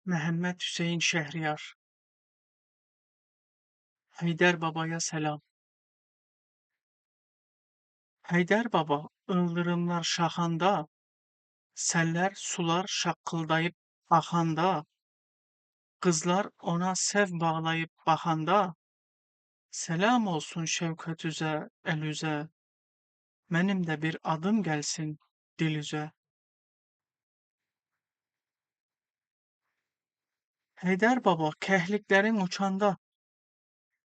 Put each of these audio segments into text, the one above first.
Mehmet Hüseyin Şehriyar. Haydar Baba'ya selam. Haydar Baba, ıldırımlar şaxanda, seller sular şaqqıldayıb axanda, qızlar ona sev bağlayıb baxanda, selam olsun şevkət üzə, el üzə, mənim də bir adım gəlsin dil üzə. Haydar Baba, kəhliklərin uçanda,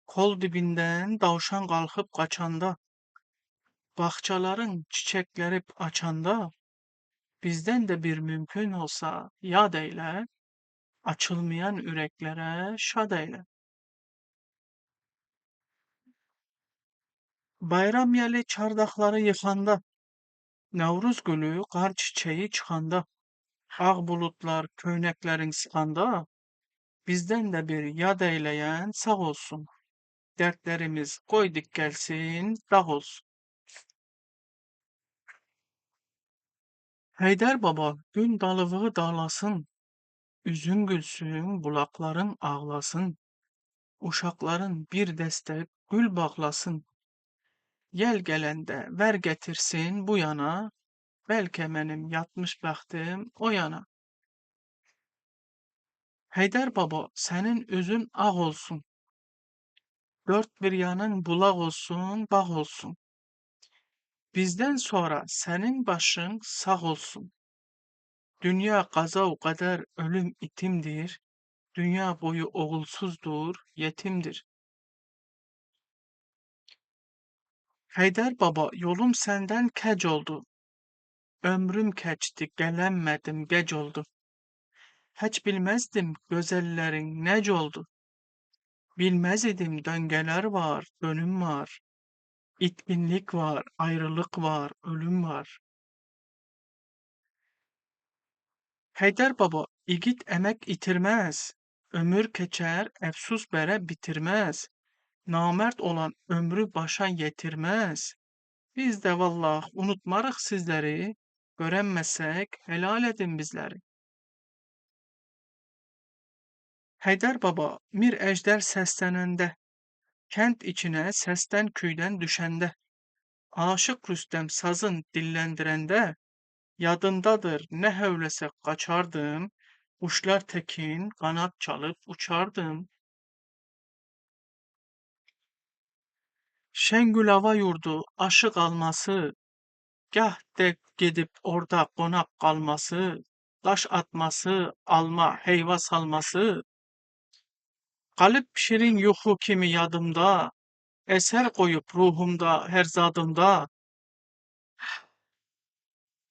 kol dibindən davşan qalxıb qaçanda, bağçaların çiçəkləri açanda, bizden de bir mümkün olsa yad eyle, açılmayan yüreklere şad eyle. Bayram yeli çardakları yıkanda, Nevruz gülü kar çiçeği çıkanda, ağ bulutlar köyneklerin sıkanda, bizden de bir yad eyleyen sağ olsun. Dertlerimiz koyduk gelsin, dağ olsun. Heydər Baba, gün dalıvığı dağlasın, üzün gülsün, bulakların ağlasın, uşakların bir dəstə gül bağlasın. Yel gelende ver getirsin bu yana, belki benim yatmış bəxtim o yana. Heydər Baba, senin üzün ağ olsun, dört bir yanın bulaq olsun, bağ olsun. Bizden sonra senin başın sağ olsun. Dünya qaza kader ölüm itimdir, dünya boyu oğulsuzdur, yetimdir. Heydər Baba, yolum senden kec oldu, ömrüm keçti, gelenmedim, gec oldu. Hiç bilmezdim gözellerin nec oldu. Bilmez idim döngeler var, dönüm var. İtminlik var, ayrılık var, ölüm var. Heydər Baba, igit emek itirmez. Ömür keçer, efsus bere bitirmez. Namert olan ömrü başa yetirmez. Biz de vallah unutmarıq sizleri. Görənməsək helal edin bizleri. Heydər Baba, mir ejder səslənəndə, kənd içinə səsdən kuydən düşəndə, aşık Rüstəm sazın dillendirəndə, yadındadır nə hövləsə qaçardım, quşlar təkin qanad çalıb uçardım. Şengülava yurdu aşıq alması, gah de gedib orada qonaq qalması, daş atması, alma, heyva salması, qalıb şirin yuxu kimi yadımda, eser koyup ruhumda, her zadımda.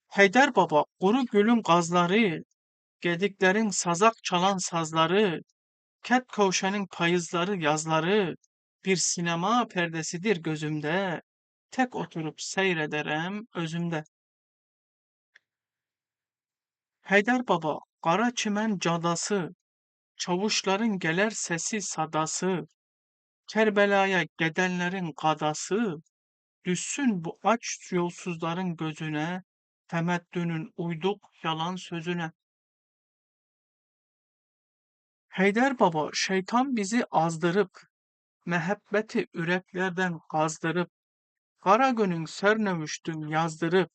Heydər Baba, quru gülün qazları, gediklerin sazak çalan sazları, Ket Kovşan'ın payızları yazları, bir sinema perdesidir gözümde, tek oturup seyrederem özümde. Heydər Baba, Qara Çimen cadası, çavuşların geler sesi sadası, Kerbela'ya gedenlerin qadası, düşsün bu aç yolsuzların gözüne, temeddünün uyduk yalan sözüne. Heydər Baba, şeytan bizi azdırıp, mehabbeti yüreklerden kazdırıp, kara günün sernövüştün yazdırıp,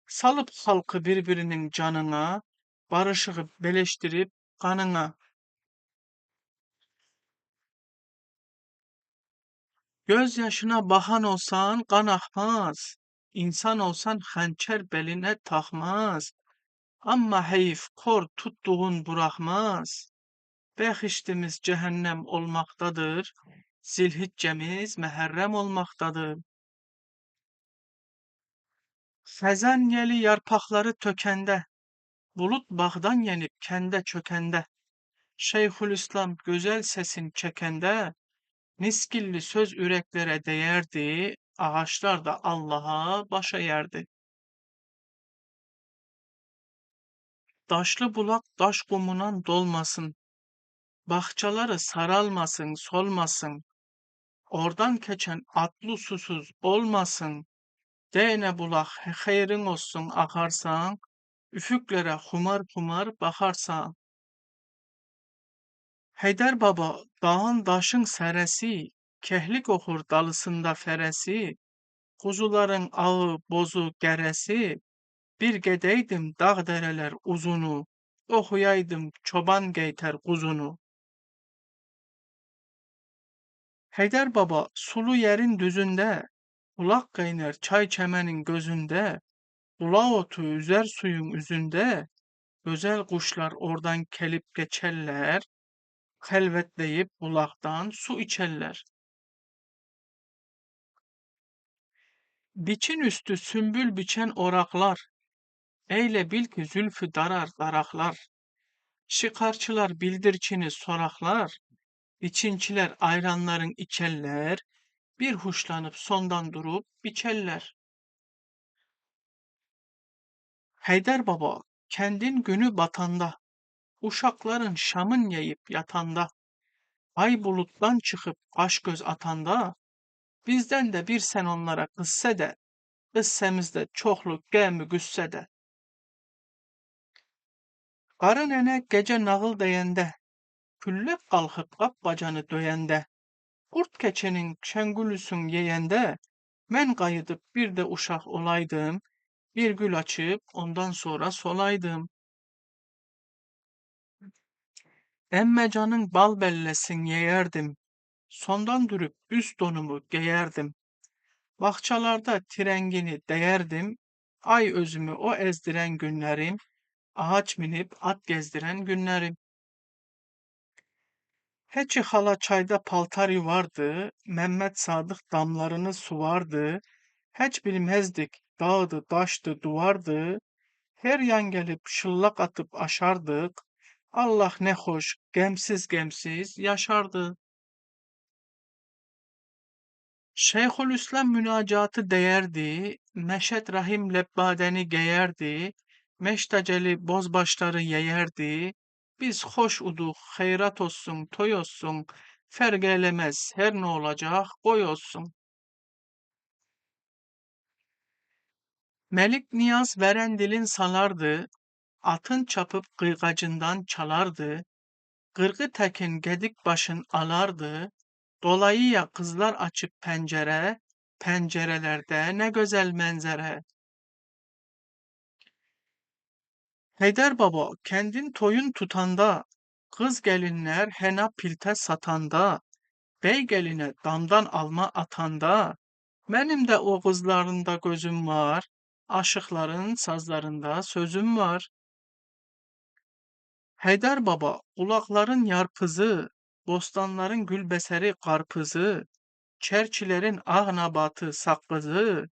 salıp halkı birbirinin canına, barışığı beleştirip kanına. Gözyaşına bakan olsan kan akmaz, insan olsan hançer beline takmaz. Amma heyif kor tuttuğun bırakmaz. Behiştimiz cehennem olmaktadır, zilhiccemiz meherrem olmaktadır. Xəzən yeli yarpaqları tökəndə, bulut bağdan yenib kəndə çökəndə, Şeyhülislam gözəl sesin çəkəndə, miskilli söz yüreklere değerdi, ağaçlar da Allah'a baş eğerdi. Daşlı bulak daş kumundan dolmasın, bahçaları saralmasın, solmasın, Oradan keçen atlı susuz olmasın. Değne bulak xeyrin olsun akarsan, üfüklere humar humar bakarsan. Heydər baba dağın daşın sərəsi, kehlik oxur dalısında fərəsi, quzuların ağı bozu gərəsi, bir gedəydim dağ dərələr uzunu, oxuyaydım çoban geytər quzunu. Heydər baba sulu yerin düzündə, bulaq qaynар çay çəmənin gözündə, bulaq otu üzər suyun üzündə, gözəl quşlar oradan kelip geçerlər, xəlvətləyib bulaqdan su içərlər. Biçin üstü sümbül biçen oraklar, eyle bil ki zülfü darar daraklar. Şikarçılar bildirçini soraklar, biçinçiler ayranların içerler, bir huşlanıp sondan durup biçerler. Heydər baba, kendin günü batanda, uşakların şamın yeyip yatanda, ay buluttan çıkıp kaş göz atanda, bizden de bir sen onlara kısse de, kıssemizde çokluk gemi güsse de. Qarı nənə gecə nağıl deyəndə, küllep qalxıb qap bacanı döyəndə, qurd keçinin şəngülüsün yeyəndə, mən qayıdıb bir də uşaq olaydım, bir gül açıb ondan sonra solaydım. Emmecanın bal bellesin yeyərdim, sondan durub üst donumu geyərdim. Bahçalarda trengini değerdim, ay özümü o ezdiren günlerim, ağaç minip at gezdiren günlerim. Heçi hala çayda paltar yuvardı, Mehmet Sadık damlarını suvardı, hiç bilmezdik dağdı, daştı, duvardı, her yan gelip şıllak atıp aşardık, Allah ne hoş, gemsiz gemsiz yaşardı. Şeyhülislam münacatı değerdi, Meşet Rahim lebbadeni geyerdi, Meşteceli bozbaşları yeyerdi, biz hoş uduk, hayrat olsun, toy olsun, ferk eylemez, her ne olacak, koy olsun. Melik Niyaz veren dilin salardı, atın çapıp kıygacından çalardı, Gırgı tekin gedik başın alardı, dolayıya kızlar açıp pencere, pencerelerde ne güzel menzere. Heydər baba kendin toyun tutanda, kız gelinler hena pilte satanda, bey geline damdan alma atanda, benim de o kızlarında gözüm var, aşıkların sazlarında sözüm var. Heydər baba ulakların yarpızı, bostanların gülbeseri karpızı, çerçilerin ağ nabatı sakızı,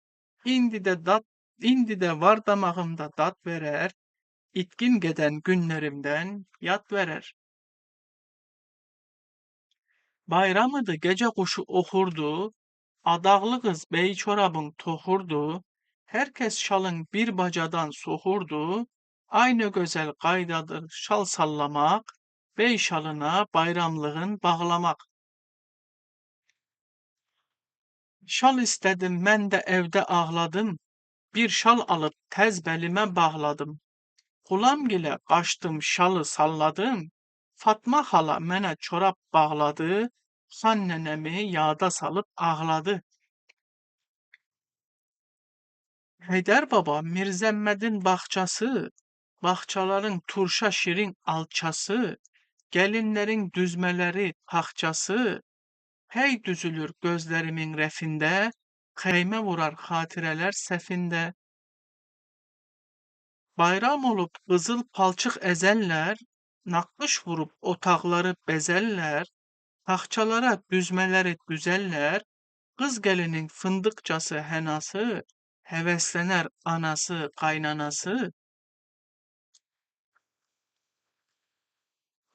indi de var damağımda dat verer, İtkin geden günlerimden yad verer. Bayramıdı gece kuşu okurdu, adağlı kız bey çorabın tohurdu, herkes şalın bir bacadan sohurdu, aynı güzel kaydadır şal sallamak, bey şalına bayramlığın bağlamak. Şal istedim mən də evdə ağladım, bir şal alıp tez belime bağladım. Xulamgilə qaçdım, şalı salladım. Fatma xala mənə çorab bağladı. Xan nənəmi yada salıb ağladı. Heydər baba Mirzəmmədin bağçası, bağçaların turşa şirin alçası, gelinlerin düzmeleri taxçası, hey düzülür gözlerimin refinde, xeymə vurar xatirələr səfində. Bayram olup kızıl palçık ezerler, nakış vurup otaqları bezerler, taxçalara düzmeleri düzerler, kız gelinin fındıkçası henası, heveslener anası kaynanası,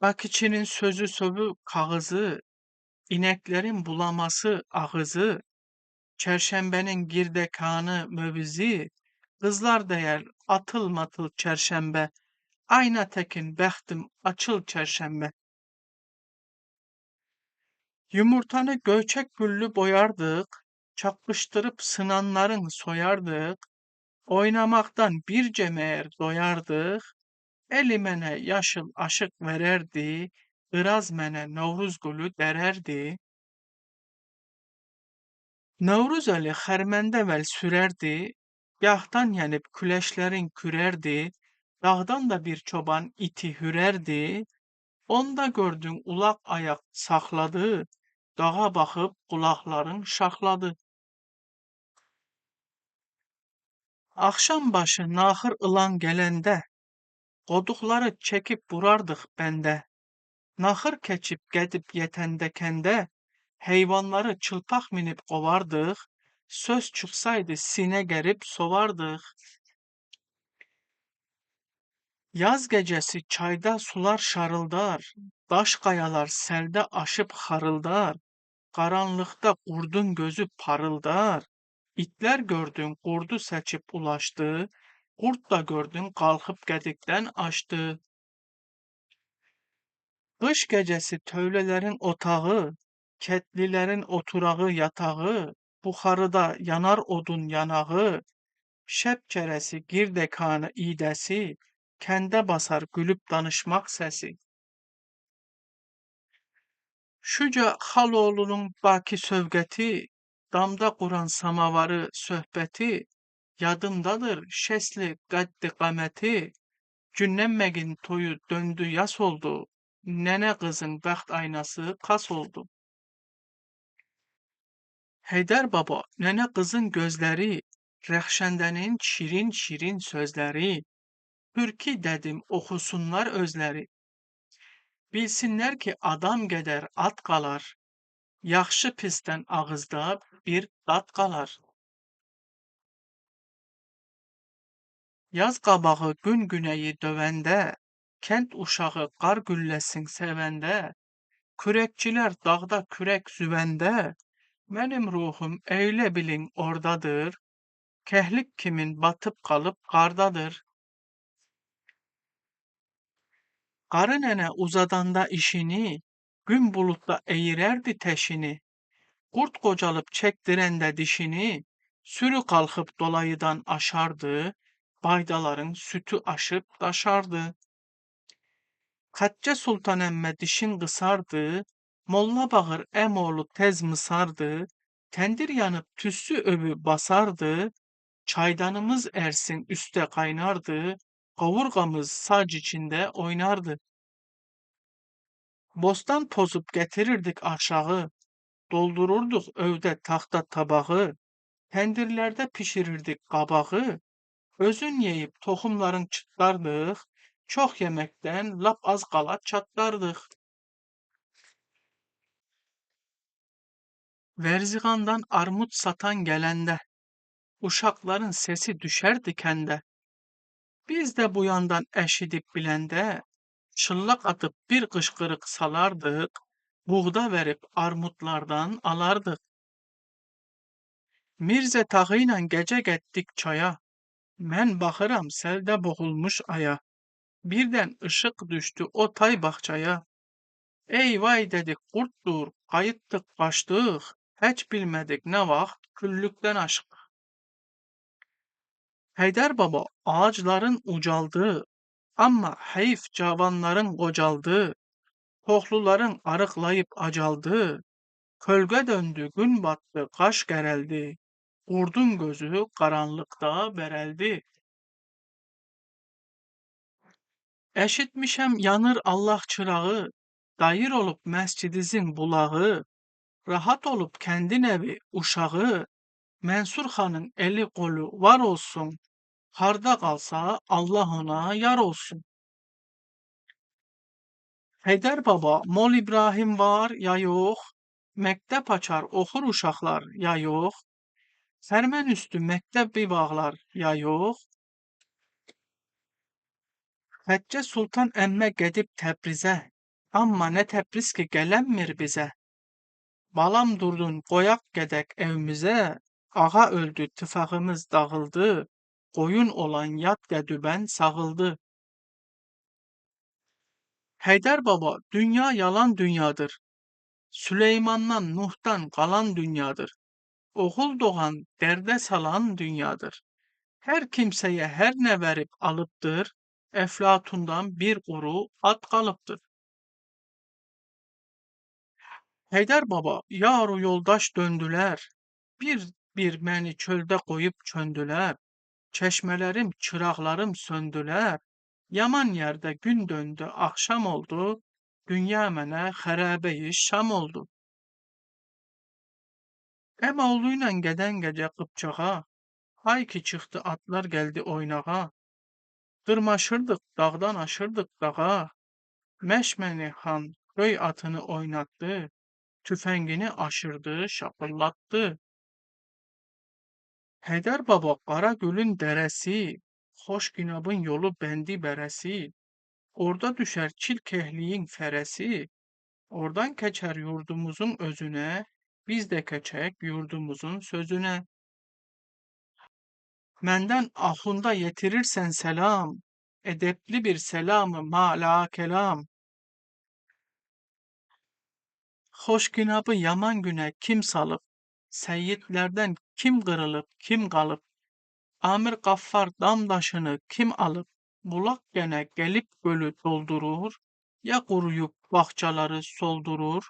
bak içinin sözü sövü kağızı, ineklerin bulaması ağızı, çerşembenin girdekanı mövizi, kızlar değer atıl matıl çerşembe, ayna tekin bəxtim açıl çərşənbə. Yumurtanı göçek güllü boyardık, çakıştırıp sınanların soyardık, oynamaktan bir cemeğer doyardık, eli mənə yaşıl aşıq vererdi, Iraz mənə Novruz gülü dererdi. Novruz eli xərməndə vel sürerdi, gahtan yenip küleşlerin kürerdi, dağdan da bir çoban iti hürerdi, onda gördün ulak ayak saxladı, dağa baxıb qulaqların şaxladı. Axşam başı naxır ilan gələndə, qoduqları çəkib vurardıq bəndə. Naxır keçib gedib yetəndə kəndə, heyvanları çılpaq minib qovardıq, söz çıxsaydı sinə gərib sovardıq. Yaz gecəsi çayda sular şarıldar, daş qayalar səldə aşıb xarıldar, qaranlıqda qurdun gözü parıldar. İtlər gördün qurdu seçib ulaşdı, qurd da gördün qalxıb qədikdən aşdı. Qış gecəsi tövlələrin otağı, kətlilərin oturağı yatağı, buxarıda yanar odun yanağı, şəb çərəsi girdəkanı idəsi, kəndə basar gülüb danışmaq səsi. Şuca Xaloğlunun baki sövqəti, damda quran samavarı söhbəti, yadımdadır şəsli qəddi qaməti, Günnəmməgin toyu döndü yas oldu, nənə qızın bəxt aynası kas oldu. Heydər baba, nənə qızın gözləri, Rəxşəndənin şirin şirin sözləri, Türki dedim oxusunlar özləri. Bilsinlər ki, adam gedər at qalar, yaxşı pisdən ağızda bir dad qalar. Yaz qabağı gün günəyi dövəndə, kənd uşağı qar gülləsin sevəndə, kürəkçilər dağda kürək süvəndə, mənim ruhum elə bilin ordadır, kəhlik kimin batıb qalıb qardadır. Qarı nənə uzadanda işini, gün buludda eğirərdi təşini, qurd qocalıb çəkdirəndə dişini, sürü qalxıb dolayıdan aşardı, baydaların sütü aşıb daşardı. Xəccə Sultan əmmə dişin qısardı, Molla Bağır əmoğlu tez mısardı, təndir yanıb tüssü övü basardı, çaydanımız ərsin üstə qaynardı, qovurğamız sac içində oynardı. Bostan pozub gətirirdik aşağı, doldururduq övdə taxta tabağı, təndirlərdə pişirirdik qabağı, özün yeyib toxumların çıtlardıq, çox yeməkdən lap az qala çatlardıq. Verziğandan armud satan gələndə, uşaqların sesi düşərdi kəndə. Biz də bu yandan eşidib biləndə, çıllaq atıb bir qışqırıq salardıq, buğda verib armudlardan alardıq. Mirzə Tağı ilə gecə getdik çaya, mən baxıram səldə boğulmuş aya. Birdən ışıq düşdü o tay bağçaya. Ey vay dedik qurtdur, qayıtdıq qaçdıq, heç bilmədik nə vaxt küllükdən aşıq. Heydər baba ağacların ucaldı, amma heyf cavanların qocaldı, toxluların arıqlayıb acaldı, kölgə döndü, gün batdı, qaş gərəldi, qurdun gözü qaranlıqda bərəldi. Eşitmişəm yanır Allah çırağı, dayır olub məscidizin bulağı, rahat olub kəndin evi uşağı, Mənsur xanın eli qolu var olsun, harda qalsa Allah ona yar olsun. Heydər baba, Mol İbrahim var ya yox, məktəb açar oxur uşaqlar ya yox, Sərmən üstü məktəb bir bağlar ya yox. Həccə Sultan əmmə gedib Təbrizə, amma nə Təbriz ki gələnmir bizə. Balam durdun qoyaq gedək evimizə, ağa öldü tıfağımız dağıldı, qoyun olan yad qədübən sağıldı. Heydər baba, dünya yalan dünyadır. Süleyman'dan Nuh'tan kalan dünyadır. Oğul doğan derde salan dünyadır. Her kimseye her ne verip alıptır. Eflatundan bir kuru at kalıptır. Heydər baba, yaru yoldaş döndüler. Bir bir məni çöldə qoyub çöndülər. Çeşmelerim, çıraqlarım söndülər. Yaman yerde gün döndü, akşam oldu. Dünya mənə xərəbəyi şam oldu. Əmoğlu ilə gedən gecə Qıpçağa, ay ki çıxdı atlar geldi oynağa. Dırmaşırdıq, dağdan aşırdıq dağa. Məşməni xan göy atını oynatdı. Tüfəngini aşırdı, şapırlattı. Heydər baba Qaragölün dərəsi, xoş günabın yolu bəndi bərəsi. Orada düşər çirkehliyin fərəsi. Oradan keçər yurdumuzun özüne. Biz de keçək yurdumuzun sözüne. Məndən axunda yetirirsən selam. Edepli bir selamı mala kelam. Xoş günabı yaman güne kim salıb? Səyyidlərdən kim qırılıb, kim qalıb? Amir Qaffar damdaşını kim alıb? Bulaq gene gelip gölü doldurur, ya quruyub bağçaları soldurur.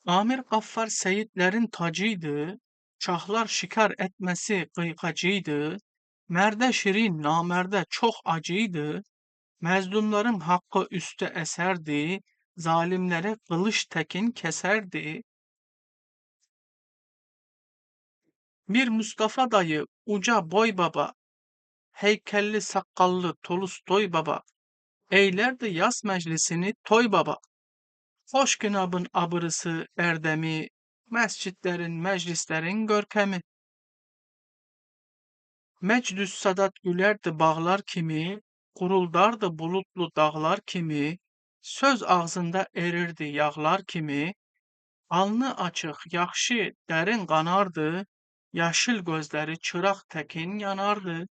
Amir Qaffar seyitlerin tacıydı, şahlar şikar etmesi kıykacıydı, merde şirin, namerde çok acıydı, mezlumların hakkı üste eserdi, zalimleri kılıç tekin keserdi. Bir Mustafa dayı, uca boy baba, heykelli sakallı Tolustoy baba, eylerdi yaz meclisini toy baba. Hoş günabın abırısı, erdemi, mescitlerin, meclislerin görkemi. Mecdüs sadat gülerdi bağlar kimi, kuruldardı bulutlu dağlar kimi, söz ağzında erirdi yağlar kimi, alnı açıq, yaxşı, dərin qanardı, yaşıl gözləri çıraq təkin yanardı.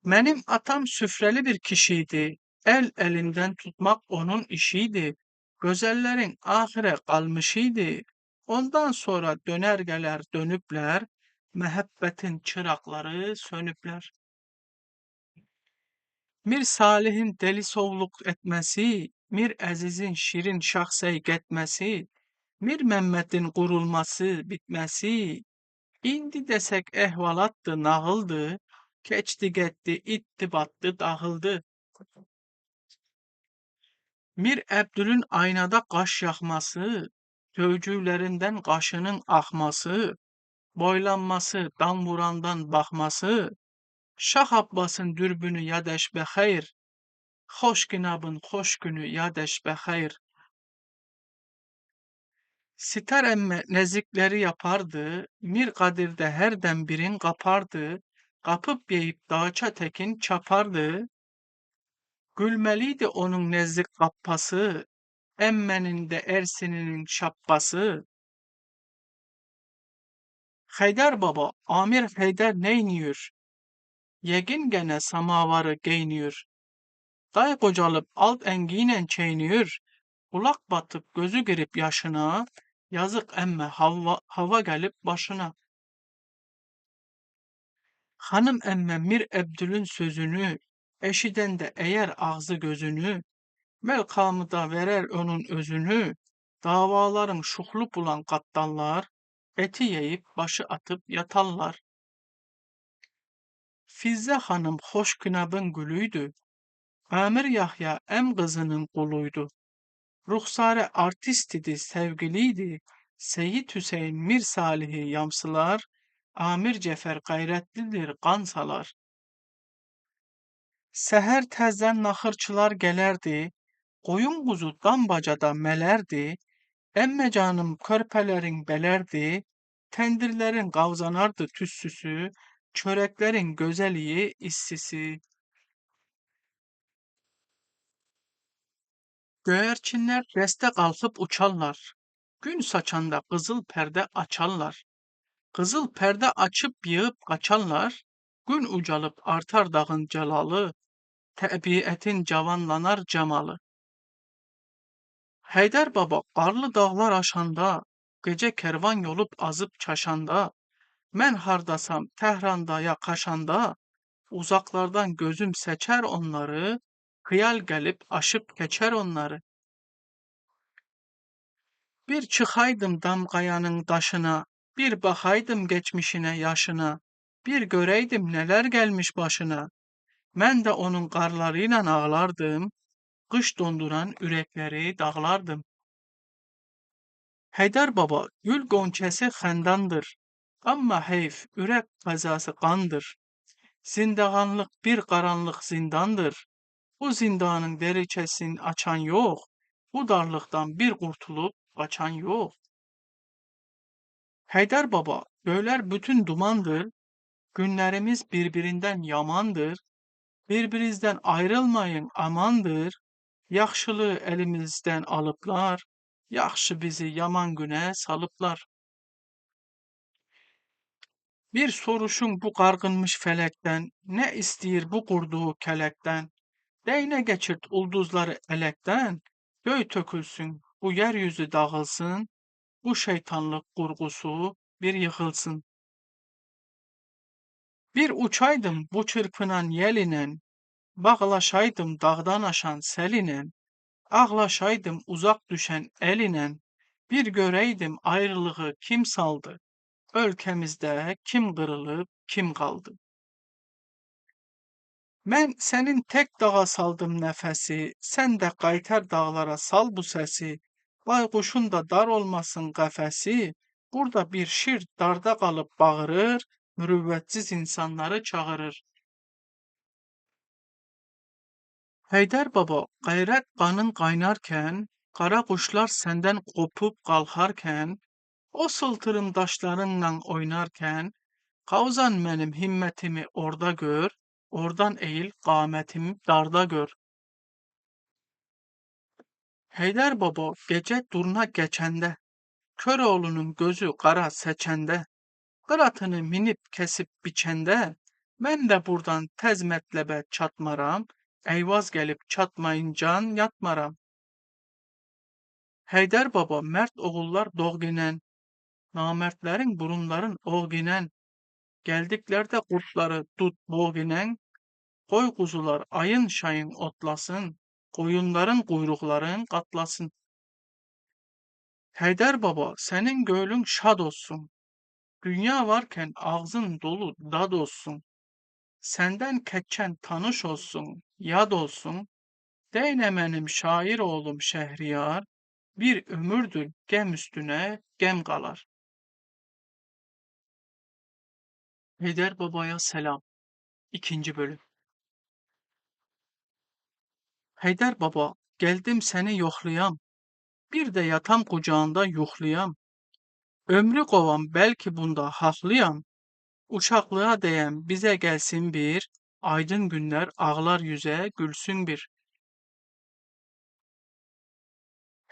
Mənim atam süfrəli bir kişiydi. El elinden tutmak onun işiydi. Gözellerin ahire kalmışıydı. Ondan sonra dönergeler dönüpler, mehebbetin çırakları sönüpler. Mir Salih'in deli soğluk etmesi, Mir Əziz'in şirin şahsey getmesi, Mir Memmed'in kurulması, bitmesi, indi desek ehvalattı, nağıldı, keçdi getdi, itti battı, dağıldı. Mir Əbdül'ün aynada qaş yaxması, tövcülərindən qaşının axması, boylanması, dan vurandan baxması, Şah Abbasın dürbünü yadeş bəxeyr, xoş günabın xoş günü yadeş bəxeyr. Sitar emme nezikleri yapardı, Mir Kadir'de her dem birin qapardı, kapıp yeyip dağça tekin çapardı, gülmeliydi onun nezlik qappası, emmenin de Ersin'in şappası. Haydar baba, Amir Haydar neyniyor? Yegin gene samavarı geyniyor. Day kocalıp alt engiyle çeyniyor. Kulak batıp gözü girip yaşına. Yazık emme hava gelip başına. Hanım emme Mir Ebdül'ün sözünü. Eşiden de eğer ağzı gözünü. Melkamı da verer onun özünü. Davaların şuhlu bulan kattallar. Eti yeyip başı atıp yatallar. Fizze hanım hoş günabın gülüydü. Amir Yahya em kızının kuluydu. Ruhsare artist idi, sevgiliydi. Seyit Hüseyin Mir Salih'i yamsılar. Amir Cefer gayretlidir, kan salar. Seher tezden naxırçılar gelerdi. Koyun kuzu dambacada melerdi. Emme canım körpelerin belerdi. Tendirlerin kavzanardı tüssüsü. Çöreklerin gözeliği issisi. Göğerçinler deste kalkıp uçarlar. Gün saçanda kızıl perde açarlar. Kızıl perde açıp yığıp kaçarlar. Gün ucalıp artar dağın celalı. təbiətin cavanlanar camalı. Heydər Baba qarlı dağlar aşanda, gecə kervan yolub azıb çaşanda, mən hardasam Təhranda ya Kaşanda, uzaqlardan gözüm seçər onları, xiyal gəlib aşıb keçər onları. Bir çıxaydım dam qayanın daşına, bir baxaydım geçmişine yaşına, bir göreydim neler gelmiş başına. Mən də onun qarlarıyla ağlardım, qış donduran ürəkləri dağlardım. Heydər Baba, gül gonçası xəndandır, amma heyf, ürək qəzası qandır. Zindağanlıq bir qaranlıq zindandır. Bu zindanın deriçəsini açan yox, bu darlıqdan bir qurtulub qaçan yox. Heydər Baba, göylər bütün dumandır, günlərimiz birbirindən yamandır. Birbirinizdən ayrılmayın amandır. Yaxşılığı elimizdən alıblar, yaxşı bizi yaman günə salıblar. Bir soruşun bu qarğınmış fələkdən, nə istəyir bu qurduğu kələkdən? Dəynə geçirt ulduzları ələkdən, göy tökülsün, bu yeryüzü dağılsın, bu şeytanlıq qurğusu bir yıxılsın. Bir uçaydım bu çırpınan yel ilə, bağlaşaydım dağdan aşan sel ilə, ağlaşaydım uzaq düşən el ilə, bir görəydim ayrılığı kim saldı, ölkəmizdə kim qırılıb, kim qaldı. Mən sənin tək dağa saldım nəfəsi, sən də qaytar dağlara sal bu səsi. Bayquşun da dar olmasın qəfəsi, burada bir şir darda qalıb bağırır, mürüvvətsiz insanları çağırır. Heydər Baba, qayrət qanın qaynarkən, qara quşlar səndən qopub qalxarkən, o sıldırım daşlarınla oynarkən, Qavzan mənim himmətimi orda gör, oradan eğil qamətimi darda gör. Heydər Baba, gecə durna keçəndə, Köroğlunun gözü qara seçəndə, qıratını minib kesib biçəndə, mən də burdan tez mətləbə çatmaram, Eyvaz gəlib çatmayıncan yatmaram. Heydər Baba, mərd oğullar doğginən, namərdlərin burunların oğginən, gəldiklərdə qurtları tut boğginən, qoy quzular ayın şayın otlasın, qoyunların quyruqların qatlasın. Heydər Baba, sənin gönlün şad olsun, dünya varkən ağzın dolu dad olsun, səndən keçən tanış olsun, yad olsun, Deynə mənim şair oğlum Şəhriyar, bir ömürdür gəm üstünə gəm qalar. Heydər Babaya selam. İkinci bölüm. Heydər Baba, geldim seni yoxlayam, bir də yatam qucağında yuxlayam. Ömrü qovam belki bunda haqlıyam. Uşaqlığa dəyəm bizə gəlsin bir, aydın günlər ağlar yüzə gülsün bir.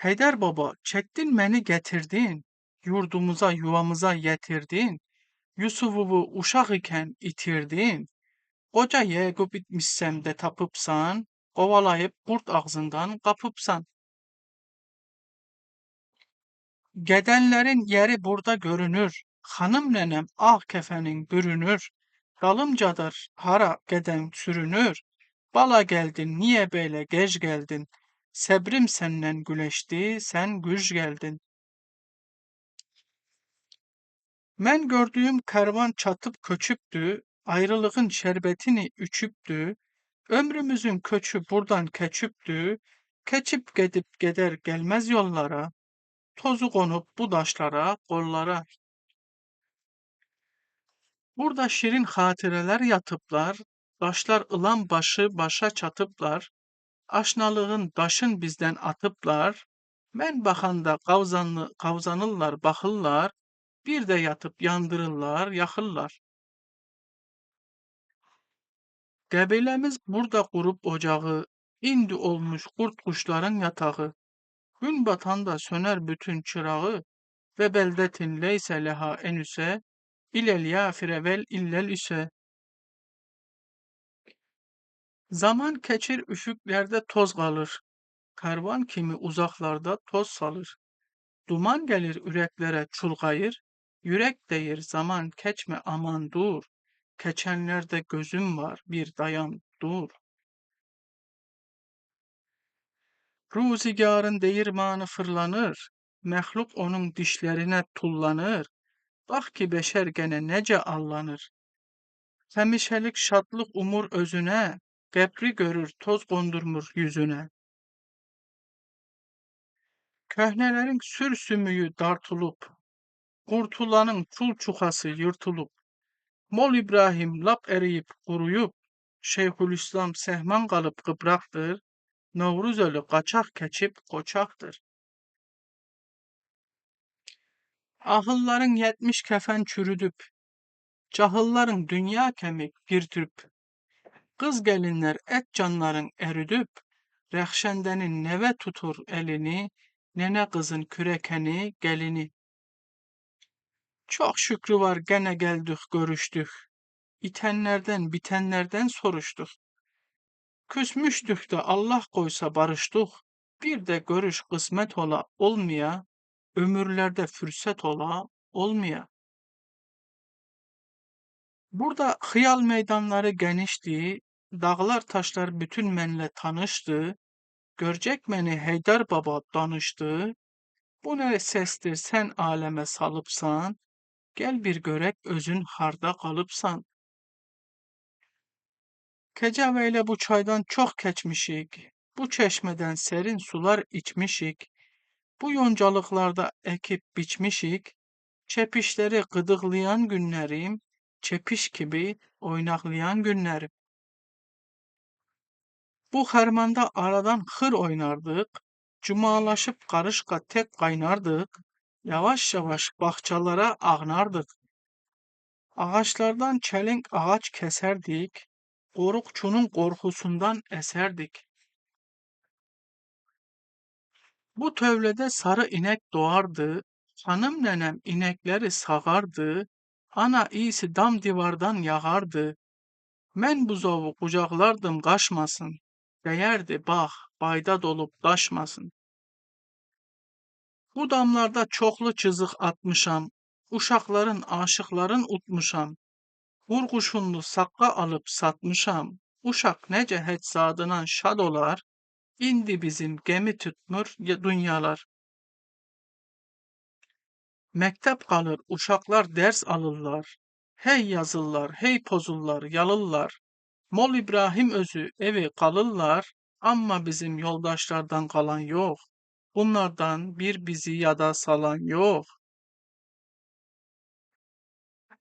Heydər Baba, çəkdin məni gətirdin, yurdumuza, yuvamıza yetirdin. Yusufuvu uşaq ikən itirdin. Qoca Yaqub itmişsəm də tapıbsan, qovalayıb qurd ağzından qapıbsan. Gedənlərin yeri burada görünür. Xanım nənəm ağ kəfənin bürünür. Dalımcadır hara gedən sürünür. Bala geldin, niye böyle gec geldin? Səbrim səndən güləşdi, sən güc gəldin. Mən gördüyüm kərvan çatıb köçübdü, ayrılığın şərbətini üçübdü, ömrümüzün köçü buradan keçübdü, keçib gedib gedər gəlməz yollara, tozu qonup bu daşlara, qollara. Burada şirin xatirələr yatıblar, daşlar ılan başı başa çatıblar, aşnalığın daşın bizdən atıblar, mən baxanda qavzanırlar, baxırlar, bir də yatıb yandırırlar, yaxırlar. Qəbiləmiz burada qurub ocağı, indi olmuş qurd quşların yatağı, gün batanda söner bütün çırağı və bəldətin leysə ləha enüsə, İləl yafirə vel illəl üsə. Zaman keçir üfüklerde toz kalır. Karvan kimi uzaklarda toz salır. Duman gelir üreklere çulgayır. Yürek deyir zaman keçme aman dur. Keçenlerde gözüm var bir dayan dur. Ruzigarın değirmanı fırlanır. Məxluq onun dişlerine tullanır. Bax ki beşər gene nece allanır. Həmişəlik şadlıq umur özüne. Qəbri görür toz qondurmur yüzüne. Köhnələrin sür sümüyü dartılıb. Qurtulanın çul çuxası yırtılıb. Mol İbrahim lap eriyib quruyub. Şeyhülislam səhman qalıb qıbraqdır. Novruzəli qaçaq keçib qoçaqdır. Ahılların 70 kəfən çürüdüb. Cahılların dünya kemik bir tüp. Kız gelinler et canların eridüp. Rəxşəndənin neve tutur elini. Nene kızın kürekeni gelini. Çok şükrü var gene geldik görüştük. İtenlerden bitenlerden soruştuk. Küsmüştük de Allah koysa barıştık. Bir de görüş kısmet ola olmaya, ömürlerde fırsat ola olmaya. Burada xiyal meydanları genişti, dağlar taşlar bütün mənlə tanıştı, görcək məni Heydər baba danışdı, bu nə səsdir sən aləmə salıbsan, gəl bir görək özün harda qalıbsan. Kecavə ilə bu çaydan çox keçmişik, bu çeşmədən serin sular içmişik, bu yoncalıqlarda əkib biçmişik, çepişləri qıdıqlayan günlərim, çepiş gibi oynaqlayan günlərim. Bu xərmanda aradan xır oynardıq, cumalaşıb qarışqa tek qaynardıq, yavaş yavaş bağçalara ağnardıq. Ağaçlardan çelenk ağaç keserdik, qorukçunun qorxusundan eserdik. Bu tövlede sarı inek doğardı, hanım nenem inekleri sağardı, ana iyisi dam divardan yağardı. Mən buzovu qucaqlardım qaşmasın, deyərdi bax, bayda dolub daşmasın. Bu damlarda çoxlu çızıq atmışam, uşaqların, aşıqların utmuşam. Vurğuşunlu saqqa alıb satmışam, uşaq necə həcc şad olar, indi bizim gemi tutmur dünyalar. Məktəb qalır, uşaqlar dərs alırlar, hey yazırlar, hey pozurlar, yalırlar. Mol İbrahim özü evi qalırlar, amma bizim yoldaşlardan qalan yox. Bunlardan bir bizi yada salan yox.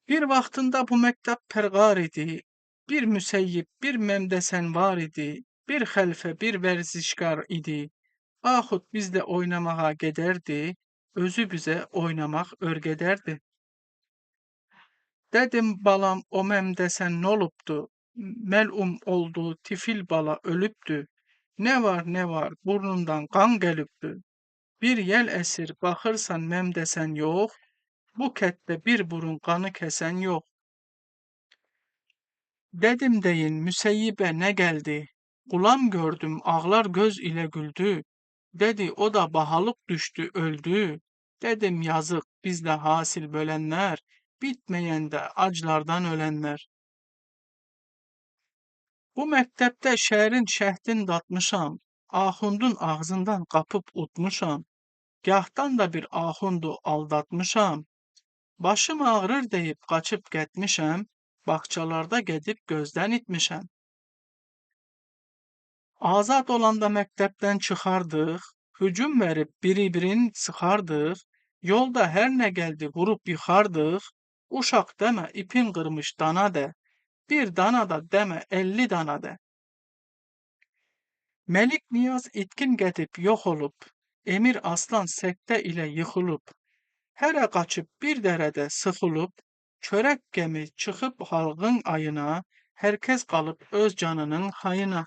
Bir vaxtında bu məktəb pərqar idi. Bir müseyyib, bir məmdəsən var idi. Bir xəlfə, bir vərzişkar idi. Axud bizlə oynamağa gedərdi. Özü bizə oynamaq örgədərdi. Dedim balam o məmdəsən n'olubdu? Melum oldu, tifil bala ölübdü. Ne var, burnundan qan gəlibdü. Bir yel esir, baxırsan məmdəsən yox. Bu kətdə bir burun qanı kəsən yox. Dedim deyin müseyyibə ne geldi? Gulam gördüm ağlar göz ile güldü. Dedi o da bahalık düştü öldü. Dedim yazık bizde hasil bölenler, bitmeyende aclardan ölenler. Bu məktəbdə şəhərin şəhdin datmışam, axundun ağzından qapıb utmuşam. Gahdan da bir axundu aldatmışam. Başım ağrır deyib qaçıb getmişəm, bağçalarda gedib gözdən itmişəm. Azad olanda məktəbdən çıxardıq, hücum verib biri-birini sıxardıq, yolda hər nə gəldi vurub yıxardıq, uşaq demə ipin qırmış dana də, bir dana da demə 50 dana də. Məlik Niyaz itkin gedib yox olub, Emir Aslan səktə ilə yıxılıb, hərə qaçıb bir dərədə sıxılıb, çörək gəmi çıxıb xalqın ayına, hər kəs qalıb öz canının hayına.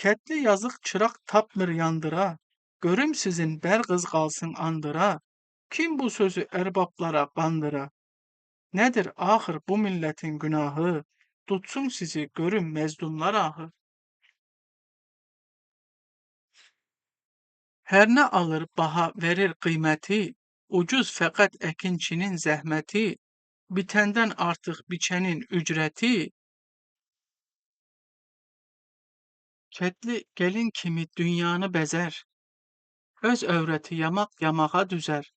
Kətli yazıq çıraq tapmır yandıra, görüm sizin bər qız qalsın andıra, kim bu sözü ərbablara qandıra? Nədir axır bu millətin günahı? Tutsun sizi görün mezdumlar ahı. Her ne alır baha verir kıymeti, ucuz fakat ekinçinin zəhməti, bitenden artık biçenin ücreti, ketli gelin kimi dünyanı bezer, öz övrəti yamaq yamağa düzer,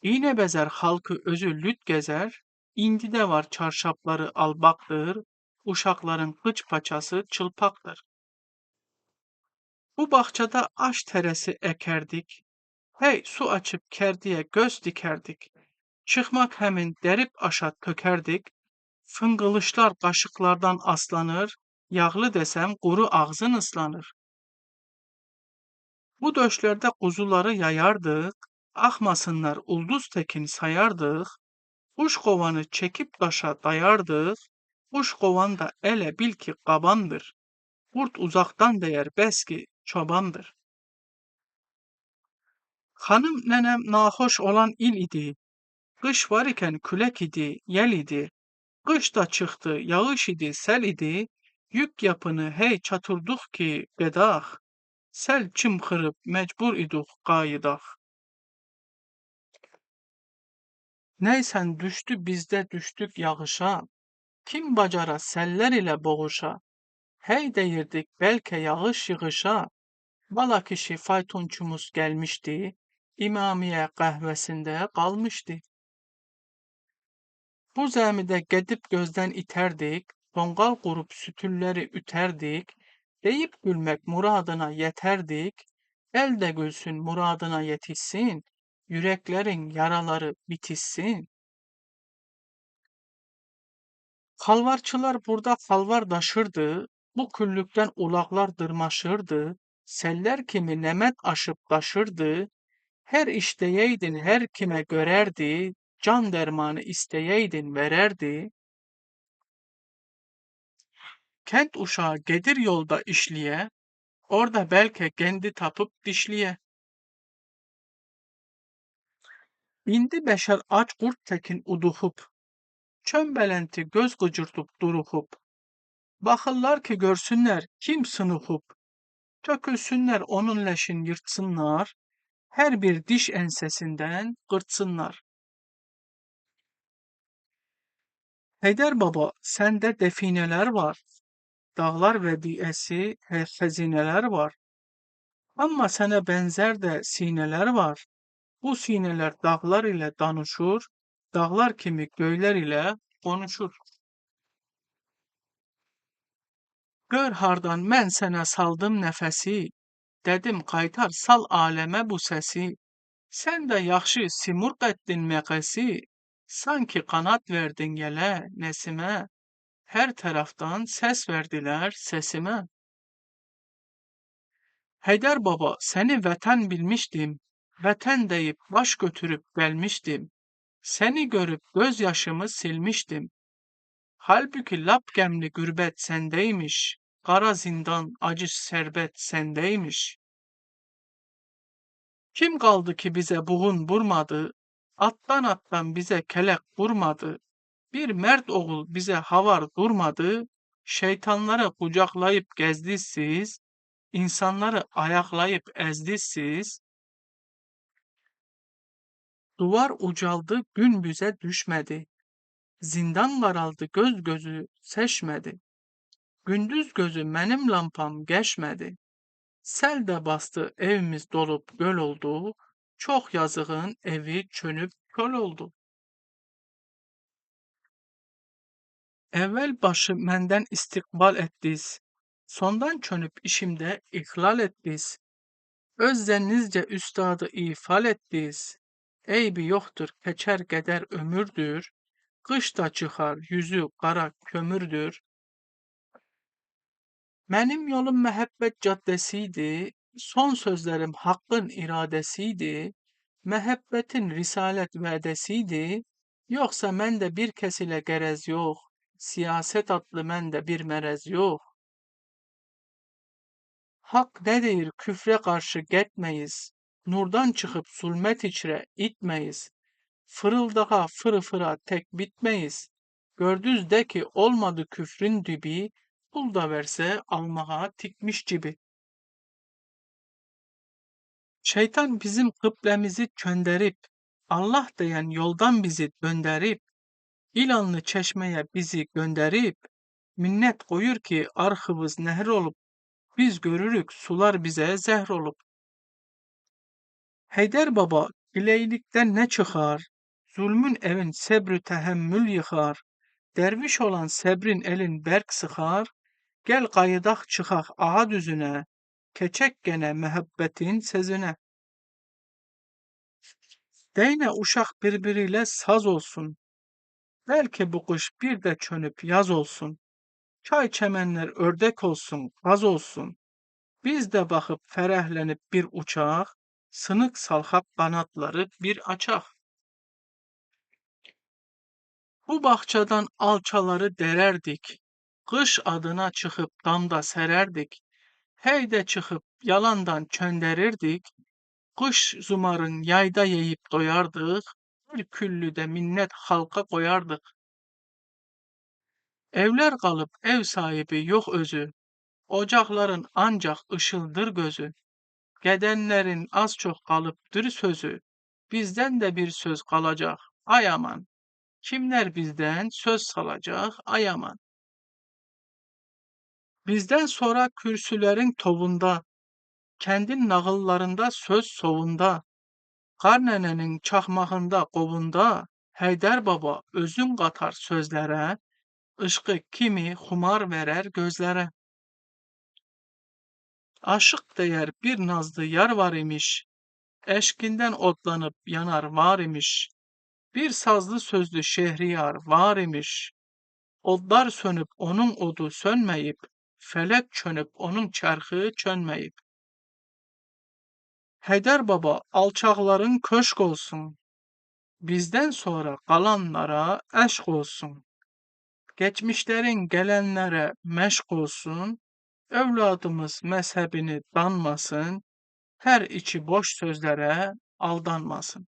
iğne bezer halkı özü lüt gezer, indi de var çarşafları albaktır, uşakların kıç paçası çılpaktır. Bu bahçede aş teresi ekerdik, hey su açıp kerdiye göz dikerdik. Çıkmak hemen derip aşağı tökerdik, fıngılışlar kaşıklardan aslanır, yağlı desem kuru ağzın ıslanır. Bu döşlerde kuzuları yayardık, akmasınlar ulduz tekin sayardık, kuş kovanı çekip taşa dayardık, kuş kovan da ele bil ki kabandır, kurt uzaktan değer beski çobandır. Hanım nenem nahoş olan il idi, kış var iken külek idi, yel idi, kış da çıktı, yağış idi, sel idi, yük yapını hey çaturduk ki bedah, sel çımkırıp mecbur iduk qayıdaq. Neysen düştü bizde düştük yağışa, kim bacara seller ile boğuşa, hey deyirdik belki yağış yığışa, bala kişi faytonçumuz gelmişti, İmamiye kahvesinde kalmıştı. Bu zemide gedip gözden iterdik, tongal kurup sütülleri üterdik, deyip gülmek muradına yeterdik, el de gülsün muradına yetişsin, yüreklerin yaraları bitişsin. Halvarçılar burada halvardaşırdı, bu küllükten ulaklar dırmaşırdı, seller kimi nemet aşıp taşırdı, her işteyeydin her kime görerdi, can dermanı isteyeydin vererdi. Kent uşağı gedir yolda işliye, orada belki kendi tapıp dişliye. İndi beşer aç kurt tekin uduhup, çömbelenti göz gıcırtıp duruhup, bakırlar ki görsünler kim sınıhup, tökülsünler onun leşin yırtsınlar, her bir diş ensesinden gırtsınlar. Heydər baba, sende defineler var, dağlar ve diyesi hazineler var. Ama sana benzer de sineler var. Bu sineler dağlar ile danışır, dağlar kimi göyler ile konuşur. Gör hardan mən sənə saldım nəfəsi, dedim qaytar sal aləmə bu səsi. Sən də yaxşı simurq etdin məqəsi, sanki qanat verdin yelə nəsimə. Hər tərəfdən səs verdilər səsimə. Heydər baba, səni vətən bilmişdim, vətən deyip baş götürüp gelmiştim. Seni görüp gözyaşımı silmiştim. Halbuki lap gemli gürbet sendeymiş. Kara zindan acı serbet sendeymiş. Kim kaldı ki bize buğun vurmadı? Attan bize kelek vurmadı. Bir mert oğul bize havar durmadı. Şeytanları kucaklayıp gezdi siz. İnsanları ayaklayıp ezdi siz. Duvar ucaldı gün bize düşmedi. Zindan qaraldı göz gözü seçmedi. Gündüz gözü mənim lampam geçmedi. Sel de bastı evimiz dolup göl oldu. Çok yazığın evi çönüp köl oldu. Evvel başı menden istikbal ettiz. Sondan çönüp işimde ihlal ettiz. Öz zennizce üstadı ifal ettiz. Eybi yoktur keçer geder ömürdür. Kış da çıkar yüzü kara kömürdür. Mənim yolum məhəbbət caddəsiydi, son sözlərim haqqın iradəsiydi, məhəbbətin risalət vədəsiydi, yoxsa məndə bir kəs ilə qərəz yox, siyasət adlı məndə bir mərəz yox. Haqq nə deyir küfrə qarşı getməyiz, nurdan çıxıb zulmət içrə itməyiz, fırıldağa fırı fıra tek bitməyiz, Gördüz de ki olmadı küfrün dibi, pul da verse almağa tikmiş cibi. Şeytan bizim kıblemizi çönderip, Allah diyen yoldan bizi dönderip, İlanlı çeşmeye bizi gönderip, minnet koyur ki arxımız nehr olup, biz görürük sular bize zehr olup. Heydər baba bileylikdən nə çıxar? Zulmün evin səbrü təhəmmül yıxar. Dərviş olan səbrin elin bərk sıxar. Gəl qayıdaq çıxaq ağa düzünə. Keçək gənə məhəbbətin sözünə. Deynə uşaq bir-biri ilə saz olsun. Bəlkə bu qış bir də çönüb yaz olsun. Çay çəmənlər ördək olsun, qaz olsun. Biz də baxıb fərəhlənib bir uçaq, sınıq salxaq qanadları bir açaq. Bu bağçadan alçaları dərərdik. Qış adına çıxıb damda sərərdik. Hey də çıxıb yalandan çöndərirdik. Qış zumarın yayda yeyib doyardıq. Bir küllüdə minnət xalqa qoyardıq. Evlər qalıb ev sahibi yox özü. Ocaqların ancaq ışıldır gözü. Qədənlərin az çox qalıbdır sözü. Bizdən də bir söz qalacaq, ay aman. Kimlər bizdən söz salacaq, ay aman. Bizdən sonra kürsülərin tovunda, kəndin nağıllarında söz sovunda, qar nənənin çaxmağında qovunda, Heydər baba özün qatar sözlərə, ışqı kimi xumar verər gözlərə. Aşıq deyər bir nazlı yar var imiş, eşqindən odlanıb yanar var imiş. Bir sazlı sözlü şehriyar var imiş. Odlar sönüb onun odu sönməyib, fələk çönüb onun çərxi çönməyib. Heydər baba alçaqların köşk olsun, bizdən sonra qalanlara əşq olsun. Geçmişlərin gələnlərə məşq olsun, övladımız məzhəbini danmasın, hər içi boş sözlərə aldanmasın.